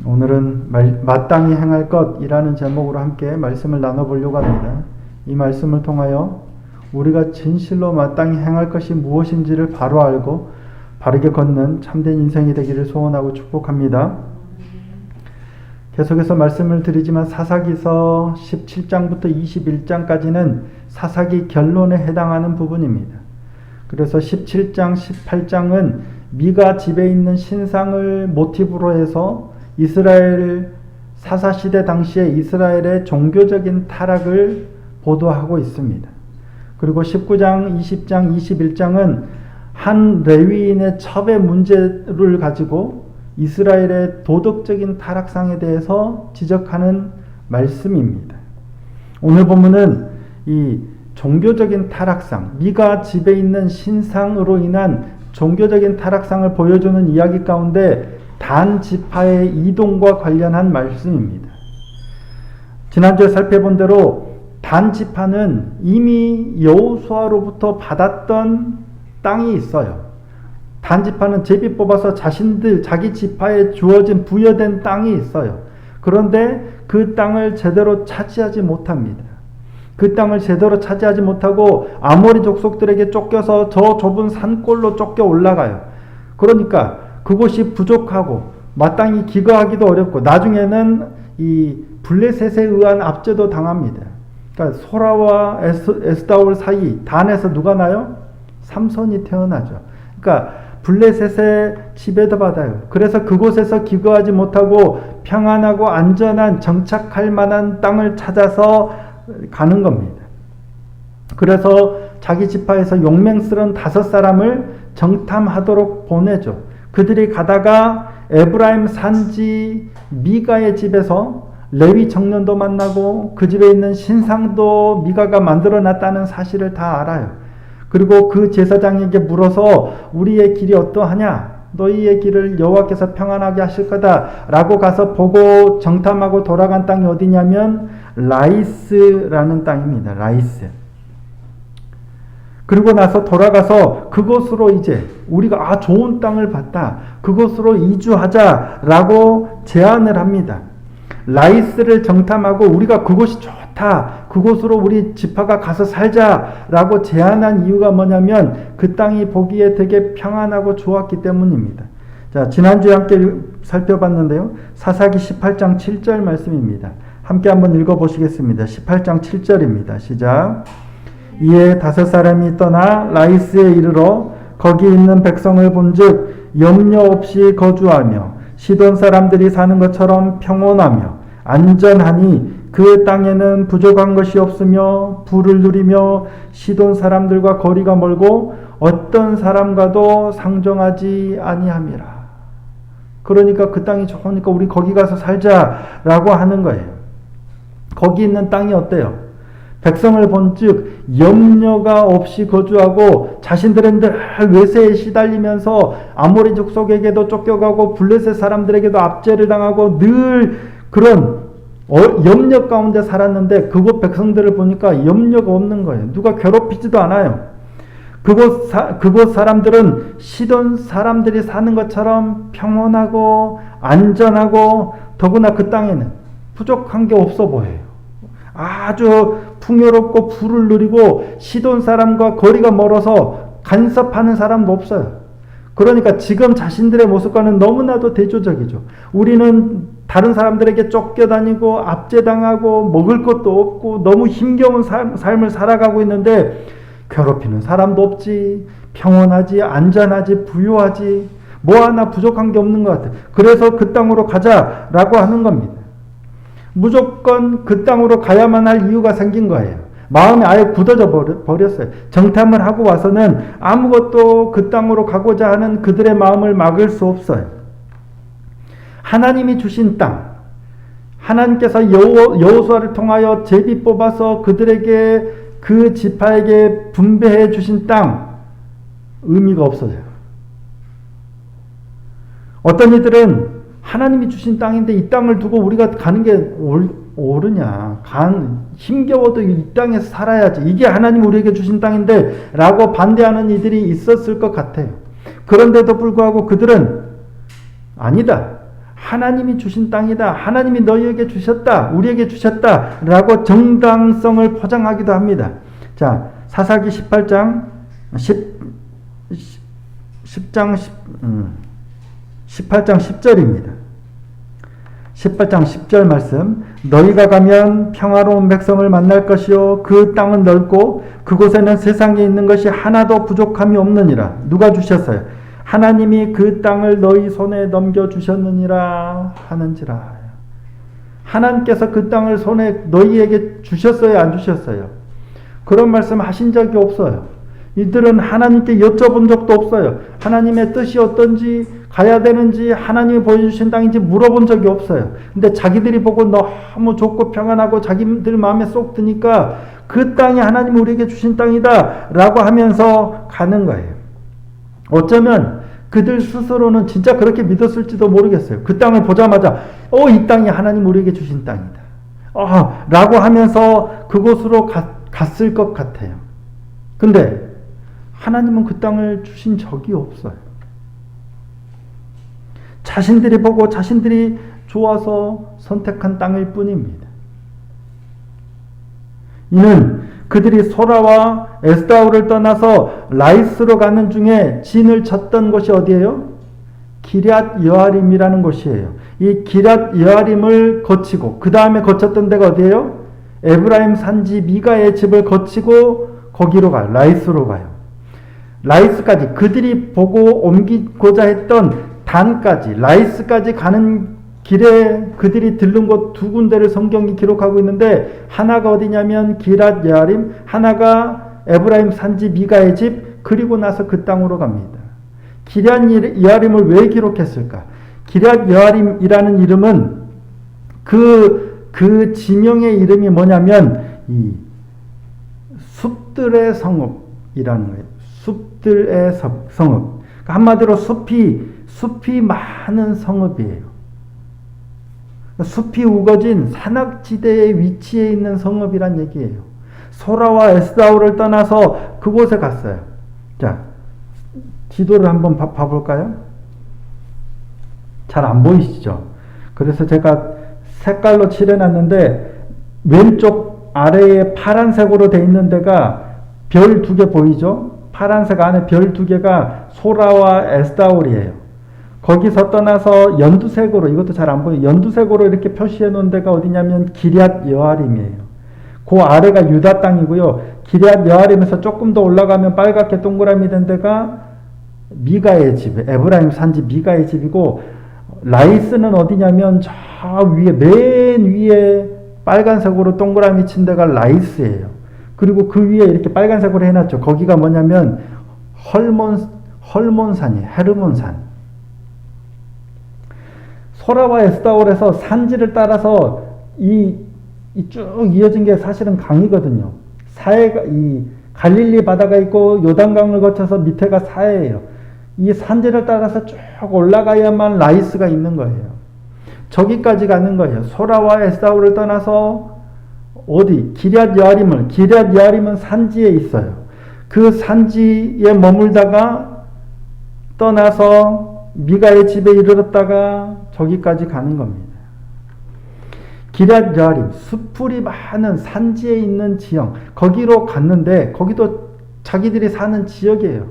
오늘은 마땅히 행할 것이라는 제목으로 함께 말씀을 나눠보려고 합니다. 이 말씀을 통하여 우리가 진실로 마땅히 행할 것이 무엇인지를 바로 알고 바르게 걷는 참된 인생이 되기를 소원하고 축복합니다. 계속해서 말씀을 드리지만 사사기서 17장부터 21장까지는 사사기 결론에 해당하는 부분입니다. 그래서 17장, 18장은 미가 집에 있는 신상을 모티브로 해서 이스라엘 사사시대 당시에 이스라엘의 종교적인 타락을 보도하고 있습니다. 그리고 19장, 20장, 21장은 한 레위인의 첩의 문제를 가지고 이스라엘의 도덕적인 타락상에 대해서 지적하는 말씀입니다. 오늘 본문은 이 종교적인 타락상, 미가 집에 있는 신상으로 인한 종교적인 타락상을 보여주는 이야기 가운데 단 지파의 이동과 관련한 말씀입니다. 지난주에 살펴본 대로 단 지파는 이미 여호수아로부터 받았던 땅이 있어요. 단 지파는 제비 뽑아서 자기 지파에 주어진 부여된 땅이 있어요. 그런데 그 땅을 제대로 차지하지 못합니다. 그 땅을 제대로 차지하지 못하고 아모리 족속들에게 쫓겨서 저 좁은 산골로 쫓겨 올라가요. 그러니까 그곳이 부족하고 마땅히 기거하기도 어렵고 나중에는 이 블레셋에 의한 압제도 당합니다. 그러니까 소라와 에스다올 사이 단에서 누가 나요? 삼손이 태어나죠. 그러니까 블레셋의 지배도 받아요. 그래서 그곳에서 기거하지 못하고 평안하고 안전한 정착할 만한 땅을 찾아서 가는 겁니다. 그래서 자기 지파에서 용맹스러운 5사람을 정탐하도록 보내죠. 그들이 가다가 에브라임 산지 미가의 집에서 레위 청년도 만나고 그 집에 있는 신상도 미가가 만들어 놨다는 사실을 다 알아요. 그리고 그 제사장에게 물어서 우리의 길이 어떠하냐? 너희의 길을 여호와께서 평안하게 하실 거다 라고 가서 보고 정탐하고 돌아간 땅이 어디냐면 라이스라는 땅입니다. 라이스. 그리고 나서 돌아가서 그곳으로 이제 우리가 좋은 땅을 봤다. 그곳으로 이주하자라고 제안을 합니다. 라이스를 정탐하고 우리가 그곳이 좋다. 그곳으로 우리 지파가 가서 살자라고 제안한 이유가 뭐냐면 그 땅이 보기에 되게 평안하고 좋았기 때문입니다. 자, 지난주에 함께 살펴봤는데요. 사사기 18장 7절 말씀입니다. 함께 한번 읽어보시겠습니다. 18장 7절입니다. 시작. 이에 5사람이 떠나 라이스에 이르러 거기 있는 백성을 본즉 염려 없이 거주하며 시돈 사람들이 사는 것처럼 평온하며 안전하니 그 땅에는 부족한 것이 없으며 부를 누리며 시돈 사람들과 거리가 멀고 어떤 사람과도 상종하지 아니함이라. 그러니까 그 땅이 좋으니까 우리 거기 가서 살자라고 하는 거예요. 거기 있는 땅이 어때요? 백성을 본즉 염려가 없이 거주하고 자신들은 늘 외세에 시달리면서 아모리 족속에게도 쫓겨가고 블레셋 사람들에게도 압제를 당하고 늘 그런 염려 가운데 살았는데 그곳 백성들을 보니까 염려가 없는 거예요. 누가 괴롭히지도 않아요. 그곳 사람들은 시돈 사람들이 사는 것처럼 평온하고 안전하고 더구나 그 땅에는 부족한 게 없어 보여요. 아주 풍요롭고 부를 누리고 시돈 사람과 거리가 멀어서 간섭하는 사람도 없어요. 그러니까 지금 자신들의 모습과는 너무나도 대조적이죠. 우리는 다른 사람들에게 쫓겨다니고 압제당하고 먹을 것도 없고 너무 힘겨운 삶을 살아가고 있는데 괴롭히는 사람도 없지, 평온하지, 안전하지, 부유하지, 뭐 하나 부족한 게 없는 것 같아요. 그래서 그 땅으로 가자라고 하는 겁니다. 무조건 그 땅으로 가야만 할 이유가 생긴 거예요. 마음이 아예 굳어져 버렸어요. 정탐을 하고 와서는 아무것도 그 땅으로 가고자 하는 그들의 마음을 막을 수 없어요. 하나님이 주신 땅, 하나님께서 여호수아를 통하여 제비 뽑아서 그들에게 그 지파에게 분배해 주신 땅, 의미가 없어져요. 어떤 이들은 하나님이 주신 땅인데 이 땅을 두고 우리가 가는 게 옳으냐. 힘겨워도 이 땅에서 살아야지. 이게 하나님 우리에게 주신 땅인데 라고 반대하는 이들이 있었을 것 같아요. 그런데도 불구하고 그들은 아니다. 하나님이 주신 땅이다. 하나님이 너희에게 주셨다. 우리에게 주셨다. 라고 정당성을 포장하기도 합니다. 자, 사사기 18장 18장 10절입니다. 18장 10절 말씀. 너희가 가면 평화로운 백성을 만날 것이요 그 땅은 넓고 그곳에는 세상에 있는 것이 하나도 부족함이 없느니라. 누가 주셨어요? 하나님이 그 땅을 너희 손에 넘겨주셨느니라 하는지라. 하나님께서 그 땅을 손에 너희에게 주셨어요? 안 주셨어요? 그런 말씀 하신 적이 없어요. 이들은 하나님께 여쭤본 적도 없어요. 하나님의 뜻이 어떤지, 가야 되는지, 하나님이 보여주신 땅인지 물어본 적이 없어요. 근데 자기들이 보고 너무 좋고 평안하고 자기들 마음에 쏙 드니까 그 땅이 하나님이 우리에게 주신 땅이다 라고 하면서 가는 거예요. 어쩌면 그들 스스로는 진짜 그렇게 믿었을지도 모르겠어요. 그 땅을 보자마자 이 땅이 하나님 우리에게 주신 땅이다 라고 하면서 그곳으로 갔을 것 같아요. 근데 하나님은 그 땅을 주신 적이 없어요. 자신들이 보고 자신들이 좋아서 선택한 땅일 뿐입니다. 이는 그들이 소라와 에스다올을 떠나서 라이스로 가는 중에 진을 쳤던 곳이 어디예요? 기럇 여아림이라는 곳이에요. 이 기럇 여아림을 거치고 그 다음에 거쳤던 데가 어디예요? 에브라임 산지 미가의 집을 거치고 거기로 가요. 라이스로 가요. 라이스까지 그들이 보고 옮기고자 했던 단까지 라이스까지 가는 길에 그들이 들른 곳 두 군데를 성경이 기록하고 있는데 하나가 어디냐면 기럇 여아림, 하나가 에브라임 산지 미가의 집, 그리고 나서 그 땅으로 갑니다. 기럇 여아림을 왜 기록했을까? 기럇 여아림이라는 이름은 그 지명의 이름이 뭐냐면 이 숲들의 성읍이라는 거예요. 숲들의 성읍. 한마디로 숲이 많은 성읍이에요. 숲이 우거진 산악지대에 위치해 있는 성읍이란 얘기예요. 소라와 에스다올을 떠나서 그곳에 갔어요. 자, 지도를 한번 봐볼까요? 잘 안 보이시죠? 그래서 제가 색깔로 칠해놨는데 왼쪽 아래에 파란색으로 되어 있는 데가 별 2개 보이죠? 파란색 안에 별 2개가 소라와 에스다올이에요. 거기서 떠나서 연두색으로, 이것도 잘 안 보여요. 연두색으로 이렇게 표시해 놓은 데가 어디냐면 기럇 여아림이에요. 그 아래가 유다 땅이고요. 기럇 여아림에서 조금 더 올라가면 빨갛게 동그라미 된 데가 미가의 집, 에브라임 산지 미가의 집이고, 라이스는 어디냐면 저 위에, 맨 위에 빨간색으로 동그라미 친 데가 라이스예요. 그리고 그 위에 이렇게 빨간색으로 해놨죠. 거기가 뭐냐면 헐몬산이에요. 헤르몬산. 소라와 에스다올에서 산지를 따라서 이 쭉 이어진 게 사실은 강이거든요. 사해가, 이 갈릴리 바다가 있고 요단강을 거쳐서 밑에가 사해예요. 이 산지를 따라서 쭉 올라가야만 라이스가 있는 거예요. 저기까지 가는 거예요. 소라와 에스다올을 떠나서 어디? 기럇 여아림은 산지에 있어요. 그 산지에 머물다가 떠나서 미가의 집에 이르렀다가 저기까지 가는 겁니다. 기럇 여아림, 숲풀이 많은 산지에 있는 지형, 거기로 갔는데 거기도 자기들이 사는 지역이에요.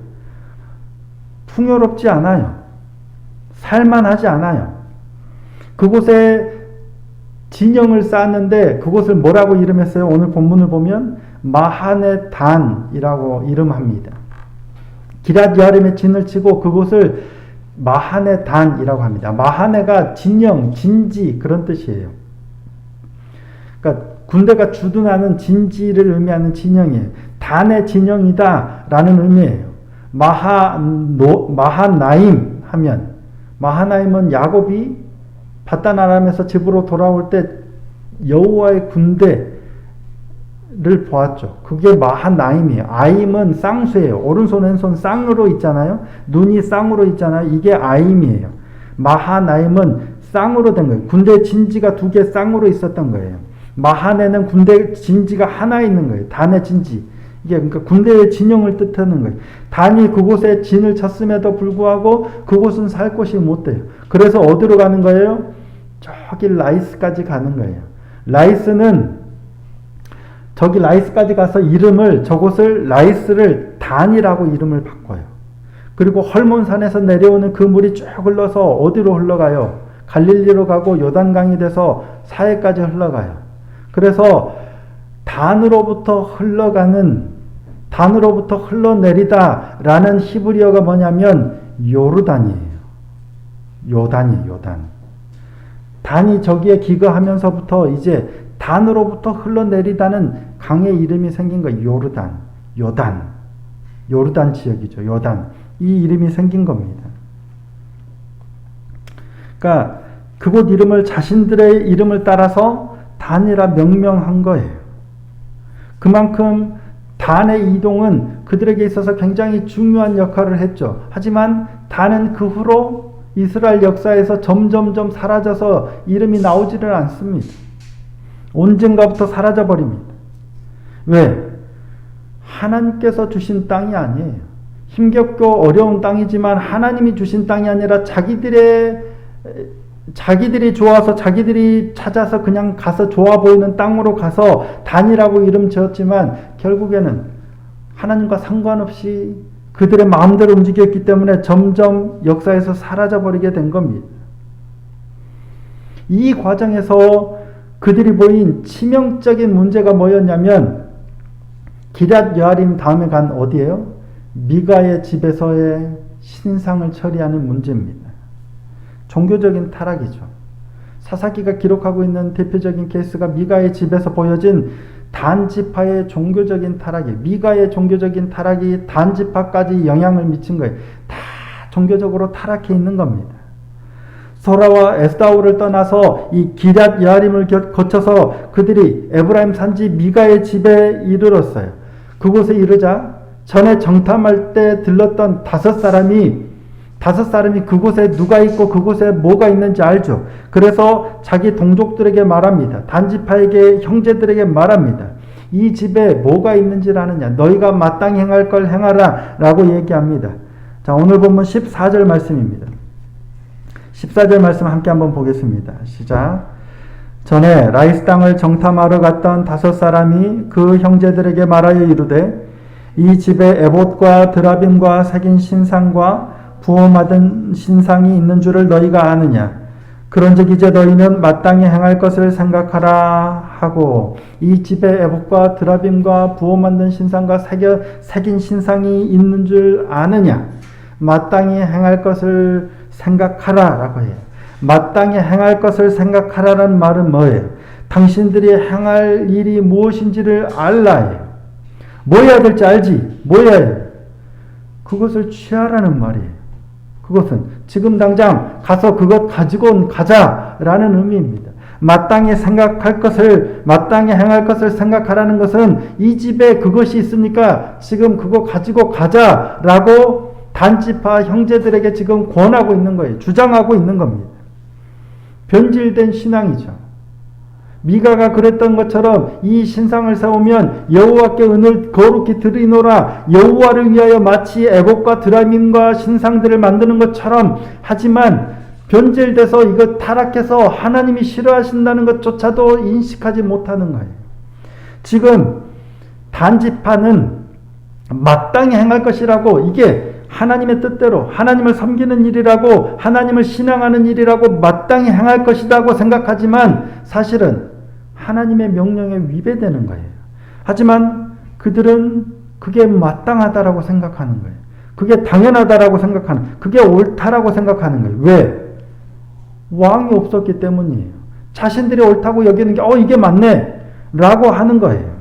풍요롭지 않아요. 살만하지 않아요. 그곳에 진영을 쌓았는데 그곳을 뭐라고 이름했어요? 오늘 본문을 보면 마하네 단이라고 이름합니다. 기럇 여아림에 진을 치고 그곳을 마하네 단이라고 합니다. 마하네가 진영, 진지 그런 뜻이에요. 그러니까 군대가 주둔하는 진지를 의미하는 진영이에요. 단의 진영이다 라는 의미예요. 마하나임 하면, 마하나임은 야곱이 바단 아람에서 집으로 돌아올 때 여호와의 군대를 보았죠. 그게 마하나임이에요. 아임은 쌍수예요. 오른손 왼손 쌍으로 있잖아요. 눈이 쌍으로 있잖아요. 이게 아임이에요. 마하나임은 쌍으로 된 거예요. 군대 진지가 2개 쌍으로 있었던 거예요. 마하네는 군대 진지가 하나 있는 거예요. 단의 진지. 이게 그러니까 군대의 진영을 뜻하는 거예요. 단이 그곳에 진을 쳤음에도 불구하고 그곳은 살 곳이 못 돼요. 그래서 어디로 가는 거예요? 저기 라이스까지 가는 거예요. 라이스는 저기 라이스까지 가서 이름을 저곳을 라이스를 단이라고 이름을 바꿔요. 그리고 헐몬산에서 내려오는 그 물이 쭉 흘러서 어디로 흘러가요? 갈릴리로 가고 요단강이 돼서 사해까지 흘러가요. 그래서 단으로부터 흘러내리다라는 히브리어가 뭐냐면 요르단이에요. 요단. 단이 저기에 기거하면서부터 이제 단으로부터 흘러내리다는 강의 이름이 생긴 거예요. 요르단 지역이죠. 요단. 이 이름이 생긴 겁니다. 그러니까 그곳 이름을 자신들의 이름을 따라서 단이라 명명한 거예요. 그만큼 단의 이동은 그들에게 있어서 굉장히 중요한 역할을 했죠. 하지만 단은 그 후로 이스라엘 역사에서 점점점 사라져서 이름이 나오지를 않습니다. 언젠가부터 사라져버립니다. 왜? 하나님께서 주신 땅이 아니에요. 힘겹고 어려운 땅이지만 하나님이 주신 땅이 아니라 자기들이 좋아서 자기들이 찾아서 그냥 가서 좋아 보이는 땅으로 가서 단이라고 이름 지었지만 결국에는 하나님과 상관없이 그들의 마음대로 움직였기 때문에 점점 역사에서 사라져버리게 된 겁니다. 이 과정에서 그들이 보인 치명적인 문제가 뭐였냐면 기럇 여아림 다음에 간 어디예요? 미가의 집에서의 신상을 처리하는 문제입니다. 종교적인 타락이죠. 사사기가 기록하고 있는 대표적인 케이스가 미가의 집에서 보여진 단지파의 종교적인 타락이, 미가의 종교적인 타락이 단지파까지 영향을 미친 거예요. 다 종교적으로 타락해 있는 겁니다. 소라와 에스다오를 떠나서 이 기럇 여아림을 거쳐서 그들이 에브라임 산지 미가의 집에 이르렀어요. 그곳에 이르자 전에 정탐할 때 들렀던 다섯 사람이 그곳에 누가 있고 그곳에 뭐가 있는지 알죠. 그래서 자기 동족들에게 말합니다. 단지파에게 형제들에게 말합니다. 이 집에 뭐가 있는지를 아느냐. 너희가 마땅히 행할 걸 행하라 라고 얘기합니다. 자, 오늘 본문 14절 말씀입니다. 14절 말씀 함께 한번 보겠습니다. 시작. 전에 라이스 땅을 정탐하러 갔던 다섯 사람이 그 형제들에게 말하여 이르되 이 집에 에봇과 드라빔과 새긴 신상과 부엄하던 신상이 있는 줄을 너희가 아느냐. 그런즉 이제 너희는 마땅히 행할 것을 생각하라 하고 이 집에 에봇과 드라빔과 부엄하던 신상과 새긴 신상이 있는 줄 아느냐. 마땅히 행할 것을 생각하라 라고 해요. 마땅히 행할 것을 생각하라는 말은 뭐예요? 당신들이 행할 일이 무엇인지를 알라예요. 뭐 해야 될지 알지? 뭐 해야 해요? 그것을 취하라는 말이에요. 그것은 지금 당장 가서 그것 가지고 가자라는 의미입니다. 마땅히 행할 것을 생각하라는 것은 이 집에 그것이 있으니까 지금 그거 가지고 가자라고 단지파 형제들에게 지금 권하고 있는 거예요. 주장하고 있는 겁니다. 변질된 신앙이죠. 미가가 그랬던 것처럼 이 신상을 세우면 여호와께 은을 거룩히 드리노라. 여호와를 위하여 마치 에봇과 드라밈과 신상들을 만드는 것처럼 하지만 변질돼서 이거 타락해서 하나님이 싫어하신다는 것조차도 인식하지 못하는 거예요. 지금 단지파는 마땅히 행할 것이라고, 이게 하나님의 뜻대로 하나님을 섬기는 일이라고, 하나님을 신앙하는 일이라고 마땅히 행할 것이라고 생각하지만 사실은 하나님의 명령에 위배되는 거예요. 하지만 그들은 그게 마땅하다라고 생각하는 거예요. 그게 당연하다라고 생각하는, 그게 옳다라고 생각하는 거예요. 왜? 왕이 없었기 때문이에요. 자신들이 옳다고 여기는 게 이게 맞네 라고 하는 거예요.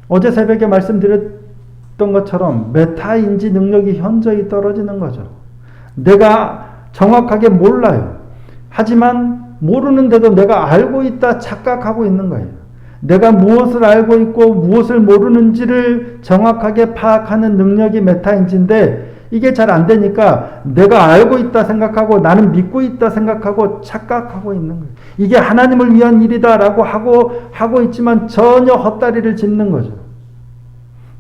어제 새벽에 말씀드렸던 것처럼 메타인지 능력이 현저히 떨어지는 거죠. 내가 정확하게 몰라요. 하지만 모르는데도 내가 알고 있다 착각하고 있는 거예요. 내가 무엇을 알고 있고 무엇을 모르는지를 정확하게 파악하는 능력이 메타인지인데 이게 잘 안 되니까 내가 알고 있다 생각하고 나는 믿고 있다 생각하고 착각하고 있는 거예요. 이게 하나님을 위한 일이다라고 하고 있지만 전혀 헛다리를 짚는 거죠.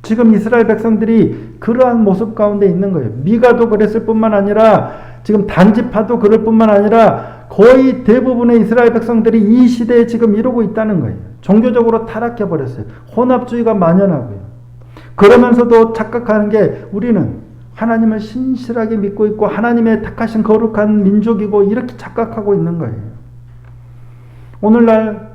지금 이스라엘 백성들이 그러한 모습 가운데 있는 거예요. 미가도 그랬을 뿐만 아니라 지금 단지파도 그럴 뿐만 아니라 거의 대부분의 이스라엘 백성들이 이 시대에 지금 이러고 있다는 거예요. 종교적으로 타락해 버렸어요. 혼합주의가 만연하고요. 그러면서도 착각하는 게 우리는 하나님을 신실하게 믿고 있고 하나님의 택하신 거룩한 민족이고 이렇게 착각하고 있는 거예요. 오늘날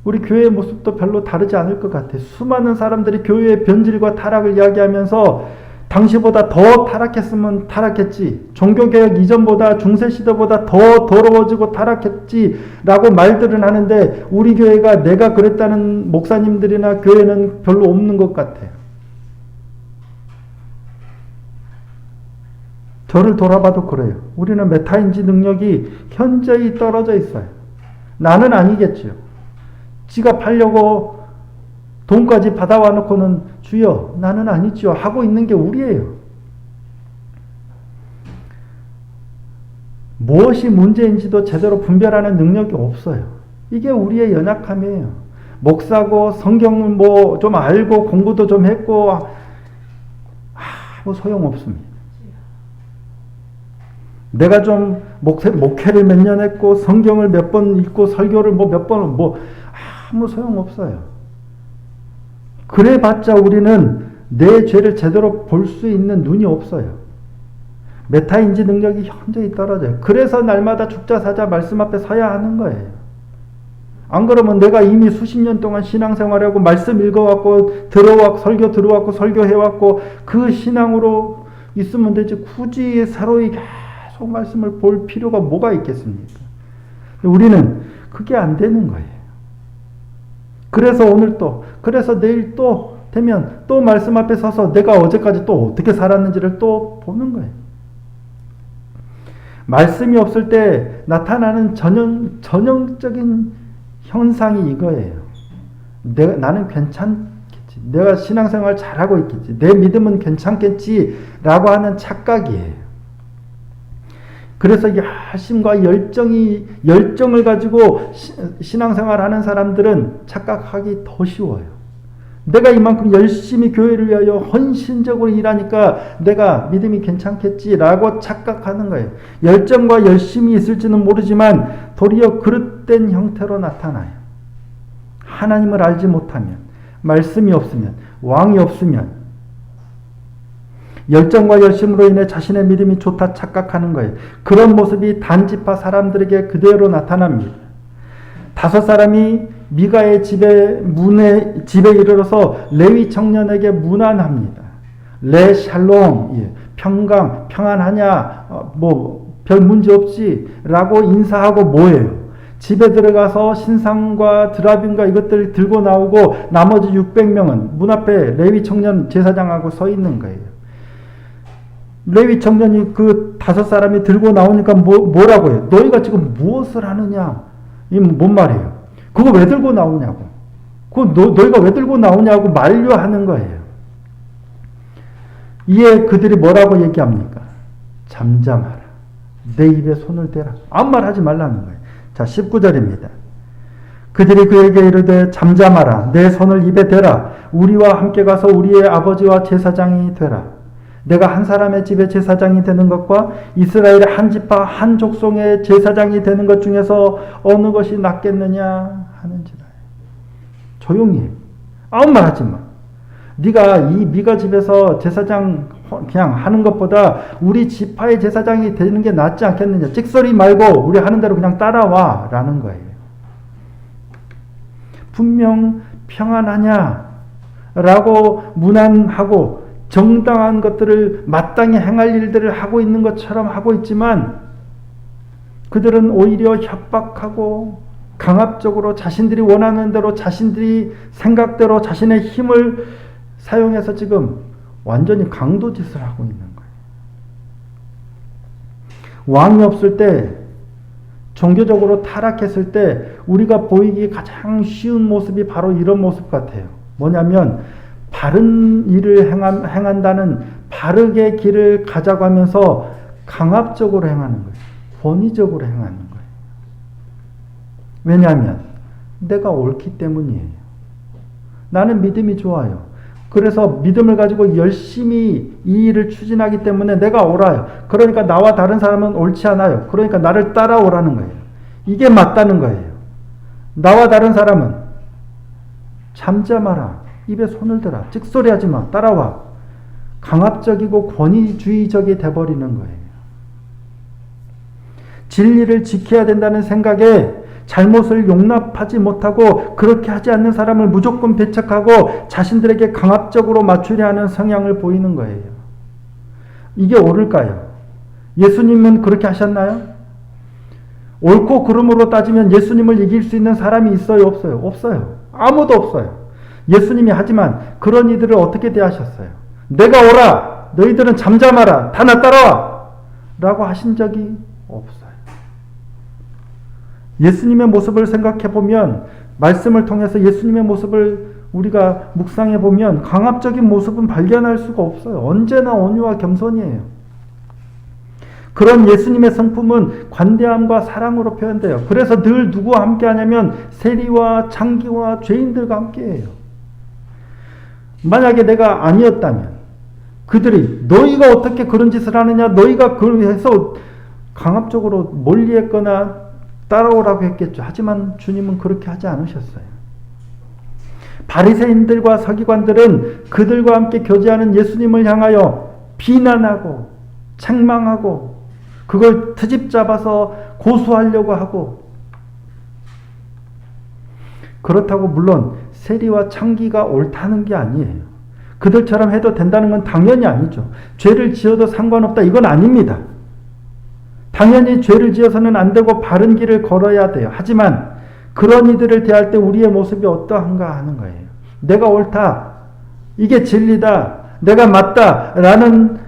우리 교회의 모습도 별로 다르지 않을 것 같아요. 수많은 사람들이 교회의 변질과 타락을 이야기하면서 당시보다 더 타락했으면 타락했지, 종교개혁 이전보다 중세시대보다 더 더러워지고 타락했지 라고 말들은 하는데 우리 교회가 내가 그랬다는 목사님들이나 교회는 별로 없는 것 같아요. 저를 돌아봐도 그래요. 우리는 메타인지 능력이 현저히 떨어져 있어요. 나는 아니겠죠. 지갑하려고 돈까지 받아와 놓고는 주여 나는 아니죠 하고 있는 게 우리예요. 무엇이 문제인지도 제대로 분별하는 능력이 없어요. 이게 우리의 연약함이에요. 목사고 성경을 뭐 좀 알고 공부도 좀 했고 뭐 소용없습니다. 내가 좀 목회를 몇 년 했고 성경을 몇 번 읽고 설교를 뭐 몇 번 아무 소용없어요. 그래봤자 우리는 내 죄를 제대로 볼 수 있는 눈이 없어요. 메타인지 능력이 현저히 떨어져요. 그래서 날마다 죽자 사자 말씀 앞에 서야 하는 거예요. 안 그러면 내가 이미 수십 년 동안 신앙생활하고 말씀 읽어왔고 설교 들어왔고 설교해왔고 그 신앙으로 있으면 되지 굳이 새로이 계속 말씀을 볼 필요가 뭐가 있겠습니까? 우리는 그게 안 되는 거예요. 그래서 오늘 또, 그래서 내일 또 되면 또 말씀 앞에 서서 내가 어제까지 또 어떻게 살았는지를 또 보는 거예요. 말씀이 없을 때 나타나는 전형적인 현상이 이거예요. 나는 괜찮겠지. 내가 신앙생활 잘하고 있겠지. 내 믿음은 괜찮겠지. 라고 하는 착각이에요. 그래서 열심과 열정을 가지고 신앙생활 하는 사람들은 착각하기 더 쉬워요. 내가 이만큼 열심히 교회를 위하여 헌신적으로 일하니까 내가 믿음이 괜찮겠지라고 착각하는 거예요. 열정과 열심이 있을지는 모르지만 도리어 그릇된 형태로 나타나요. 하나님을 알지 못하면, 말씀이 없으면, 왕이 없으면 열정과 열심으로 인해 자신의 믿음이 좋다 착각하는 거예요. 그런 모습이 단지파 사람들에게 그대로 나타납니다. 5사람이 미가의 집에 이르러서 레위 청년에게 문안합니다. 레 샬롬, 평강, 평안하냐, 별 문제 없지 라고 인사하고 뭐예요? 집에 들어가서 신상과 드라빔과 이것들을 들고 나오고 나머지 600명은 문 앞에 레위 청년 제사장하고 서 있는 거예요. 레위 청년이 그 5사람이 들고 나오니까 뭐라고 해요? 너희가 지금 무엇을 하느냐? 이 뭔 말이에요? 그거 왜 들고 나오냐고. 너희가 왜 들고 나오냐고 만류하는 거예요. 이에 그들이 뭐라고 얘기합니까? 잠잠하라. 내 입에 손을 대라. 아무 말 하지 말라는 거예요. 자, 19절입니다. 그들이 그에게 이르되 잠잠하라. 내 손을 입에 대라. 우리와 함께 가서 우리의 아버지와 제사장이 되라. 내가 한 사람의 집에 제사장이 되는 것과 이스라엘의 한 지파 한 족속의 제사장이 되는 것 중에서 어느 것이 낫겠느냐 하는지라. 조용히 해. 아무 말 하지 마. 네가 이 미가 집에서 제사장 그냥 하는 것보다 우리 지파의 제사장이 되는 게 낫지 않겠느냐. 찍소리 말고 우리 하는 대로 그냥 따라와 라는 거예요. 분명 평안하냐 라고 문안하고 정당한 것들을 마땅히 행할 일들을 하고 있는 것처럼 하고 있지만 그들은 오히려 협박하고 강압적으로 자신들이 원하는 대로 자신들이 생각대로 자신의 힘을 사용해서 지금 완전히 강도짓을 하고 있는 거예요. 왕이 없을 때, 종교적으로 타락했을 때 우리가 보이기 가장 쉬운 모습이 바로 이런 모습 같아요. 뭐냐면 바른 일을 행한다는 바르게 길을 가져가면서 강압적으로 행하는 거예요. 권위적으로 행하는 거예요. 왜냐하면 내가 옳기 때문이에요. 나는 믿음이 좋아요. 그래서 믿음을 가지고 열심히 이 일을 추진하기 때문에 내가 옳아요. 그러니까 나와 다른 사람은 옳지 않아요. 그러니까 나를 따라오라는 거예요. 이게 맞다는 거예요. 나와 다른 사람은 잠자 마라. 입에 손을 대라. 찍소리하지 마. 따라와. 강압적이고 권위주의적이 돼버리는 거예요. 진리를 지켜야 된다는 생각에 잘못을 용납하지 못하고 그렇게 하지 않는 사람을 무조건 배척하고 자신들에게 강압적으로 맞추려 하는 성향을 보이는 거예요. 이게 옳을까요? 예수님은 그렇게 하셨나요? 옳고 그름으로 따지면 예수님을 이길 수 있는 사람이 있어요? 없어요? 없어요. 아무도 없어요. 예수님이 하지만 그런 이들을 어떻게 대하셨어요? 내가 오라! 너희들은 잠잠하라! 다 나 따라와! 라고 하신 적이 없어요. 예수님의 모습을 생각해 보면, 말씀을 통해서 예수님의 모습을 우리가 묵상해 보면 강압적인 모습은 발견할 수가 없어요. 언제나 온유와 겸손이에요. 그런 예수님의 성품은 관대함과 사랑으로 표현돼요. 그래서 늘 누구와 함께 하냐면 세리와 창기와 죄인들과 함께 해요. 만약에 내가 아니었다면 그들이 너희가 어떻게 그런 짓을 하느냐, 너희가 그래서 강압적으로 멀리했거나 따라오라고 했겠죠. 하지만 주님은 그렇게 하지 않으셨어요. 바리새인들과 서기관들은 그들과 함께 교제하는 예수님을 향하여 비난하고 책망하고 그걸 트집 잡아서 고소하려고 하고, 그렇다고 물론 세리와 창기가 옳다는 게 아니에요. 그들처럼 해도 된다는 건 당연히 아니죠. 죄를 지어도 상관없다, 이건 아닙니다. 당연히 죄를 지어서는 안 되고 바른 길을 걸어야 돼요. 하지만 그런 이들을 대할 때 우리의 모습이 어떠한가 하는 거예요. 내가 옳다, 이게 진리다, 내가 맞다 라는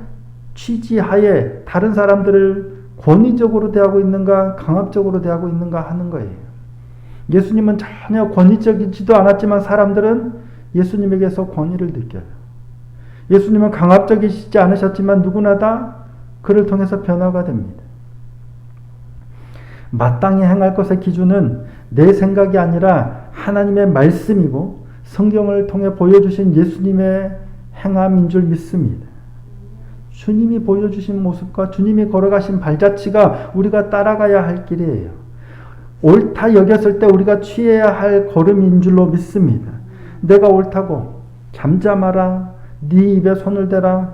취지하에 다른 사람들을 권위적으로 대하고 있는가 강압적으로 대하고 있는가 하는 거예요. 예수님은 전혀 권위적이지도 않았지만 사람들은 예수님에게서 권위를 느껴요. 예수님은 강압적이시지 않으셨지만 누구나 다 그를 통해서 변화가 됩니다. 마땅히 행할 것의 기준은 내 생각이 아니라 하나님의 말씀이고 성경을 통해 보여주신 예수님의 행함인 줄 믿습니다. 주님이 보여주신 모습과 주님이 걸어가신 발자취가 우리가 따라가야 할 길이에요. 옳다 여겼을 때 우리가 취해야 할 걸음인 줄로 믿습니다. 내가 옳다고 잠잠하라, 네 입에 손을 대라,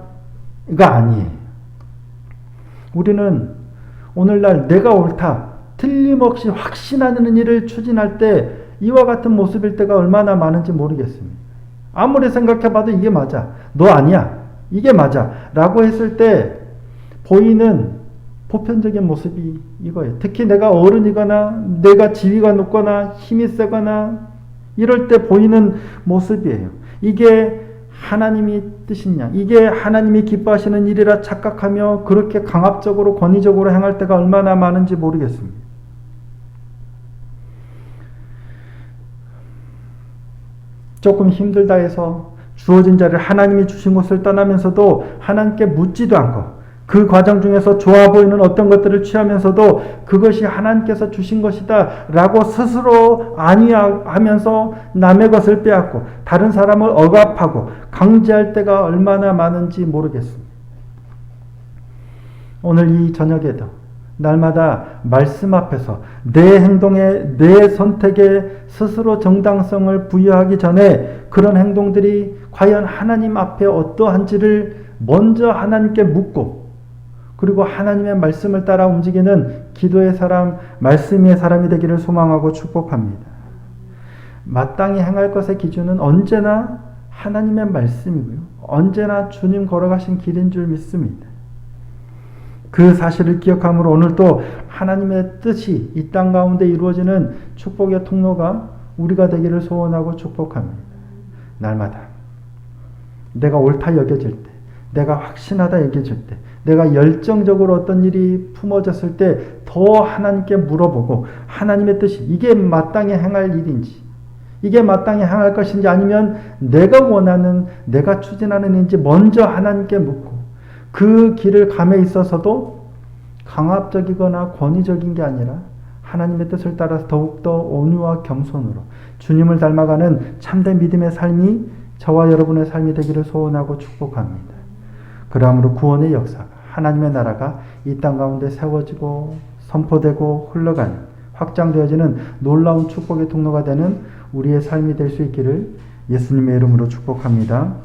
이거 아니에요. 우리는 오늘날 내가 옳다, 틀림없이 확신하는 일을 추진할 때 이와 같은 모습일 때가 얼마나 많은지 모르겠습니다. 아무리 생각해봐도 이게 맞아, 너 아니야, 이게 맞아 라고 했을 때 보이는 보편적인 모습이 이거예요. 특히 내가 어른이거나 내가 지위가 높거나 힘이 세거나 이럴 때 보이는 모습이에요. 이게 하나님이 뜻이냐, 이게 하나님이 기뻐하시는 일이라 착각하며 그렇게 강압적으로 권위적으로 행할 때가 얼마나 많은지 모르겠습니다. 조금 힘들다 해서 주어진 자리를 하나님이 주신 곳을 떠나면서도 하나님께 묻지도 않고 그 과정 중에서 좋아 보이는 어떤 것들을 취하면서도 그것이 하나님께서 주신 것이다 라고 스스로 안위하면서 남의 것을 빼앗고 다른 사람을 억압하고 강제할 때가 얼마나 많은지 모르겠습니다. 오늘 이 저녁에도 날마다 말씀 앞에서 내 행동에, 내 선택에 스스로 정당성을 부여하기 전에 그런 행동들이 과연 하나님 앞에 어떠한지를 먼저 하나님께 묻고, 그리고 하나님의 말씀을 따라 움직이는 기도의 사람, 말씀의 사람이 되기를 소망하고 축복합니다. 마땅히 행할 것의 기준은 언제나 하나님의 말씀이고요. 언제나 주님 걸어가신 길인 줄 믿습니다. 그 사실을 기억함으로 오늘도 하나님의 뜻이 이 땅 가운데 이루어지는 축복의 통로가 우리가 되기를 소원하고 축복합니다. 날마다 내가 옳다 여겨질 때, 내가 확신하다 여겨질 때, 내가 열정적으로 어떤 일이 품어졌을 때 더 하나님께 물어보고 하나님의 뜻이 이게 마땅히 행할 일인지, 이게 마땅히 행할 것인지, 아니면 내가 원하는, 내가 추진하는 일인지 먼저 하나님께 묻고, 그 길을 감에 있어서도 강압적이거나 권위적인 게 아니라 하나님의 뜻을 따라서 더욱더 온유와 겸손으로 주님을 닮아가는 참된 믿음의 삶이 저와 여러분의 삶이 되기를 소원하고 축복합니다. 그러므로 구원의 역사가, 하나님의 나라가 이 땅 가운데 세워지고 선포되고 흘러가는, 확장되어지는 놀라운 축복의 통로가 되는 우리의 삶이 될 수 있기를 예수님의 이름으로 축복합니다.